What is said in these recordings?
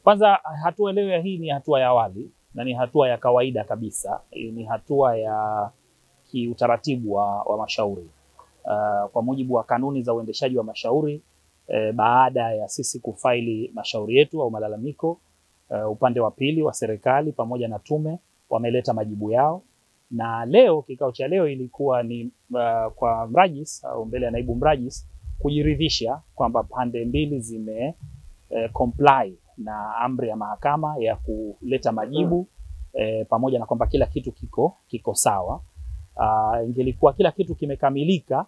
Kwanza hatua leo hii ni hatua ya awali na ni hatua ya kawaida kabisa. Ni hatua ya kiutaratibu wa mashauri. Kwa mujibu wa kanuni za uendeshaji wa mashauri, baada ya sisi kufaili mashauri yetu au malalamiko, upande wa pili wa serikali pamoja na tume wameleta majibu yao, na leo kikao cha leo ilikuwa ni kwa mrajis au mbele ya naibu mrajis kujiridhisha kwamba pande mbili zime comply na amri ya mahakama ya kuleta majibu, pamoja na kwamba kila kitu kiko sawa. Ingelikuwa kila kitu kimekamilika,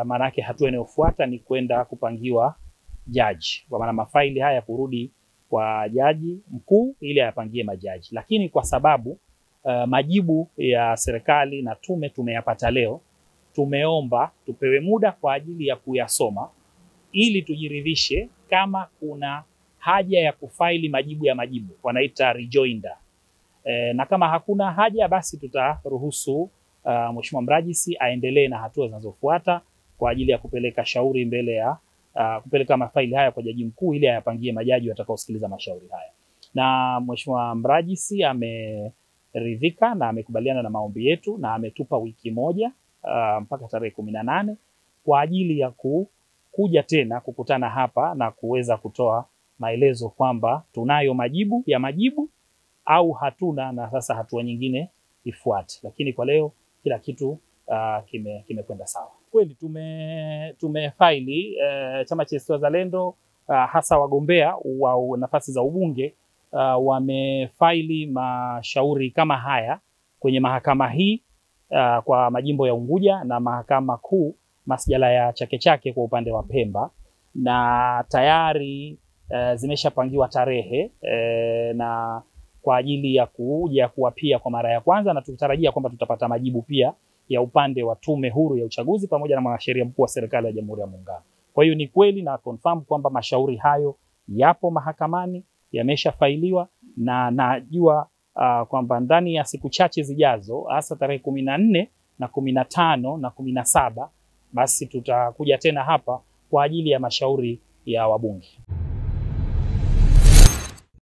maana yake hatua inayofuata ni kwenda kupangiwa jaji, kwa maana mafaili haya kurudi kwa jaji mkuu ili ayapangie majaji. Lakini kwa sababu majibu ya serikali na tume tumeyapata leo, tumeomba tupewe muda kwa ajili ya kuyasoma ili tujiridhishe kama kuna haja ya kufaili majibu ya majibu, wanaita rejoinder. Na kama hakuna haja, basi tutaruhusu Mheshimiwa Mrajisi aendelee na hatua zinazofuata kwa ajili ya kupeleka shauri mbele ya kupeleka mafaili haya kwa jaji mkuu ili ayapangie majaji watakaosikiliza mashauri haya. Na Mheshimiwa Mrajisi ameridhika na amekubaliana na maombi yetu na ametupa wiki moja mpaka tarehe 18 kwa ajili ya kuja tena kukutana hapa na kuweza kutoa maelezo kwamba tunayo majibu ya majibu au hatuna, na sasa hatua nyingine ifuate. Lakini kwa leo kila kitu kimekwenda sawa. Kweli tumefaili chama cha ACT Wazalendo, hasa wagombea wa nafasi za ubunge wamefaili mashauri kama haya kwenye mahakama hii kwa majimbo ya Unguja na mahakama kuu masjala ya Chake Chake kwa upande wa Pemba, na tayari zimeshapangiwa tarehe na kwa ajili ya kuja kuapia kwa mara ya kwanza, na tukitarajia kwamba tutapata majibu pia ya upande wa Tume Huru ya Uchaguzi pamoja na Mwanasheria Mkuu wa Serikali ya Jamhuri ya Muungano. Kwa hiyo ni kweli na confirm kwamba mashauri hayo yapo mahakamani, yameshafailiwa, na najua kwamba ndani ya siku chache zijazo, hasa tarehe 14 na 15 na 17, basi tutakuja tena hapa kwa ajili ya mashauri ya wabunge.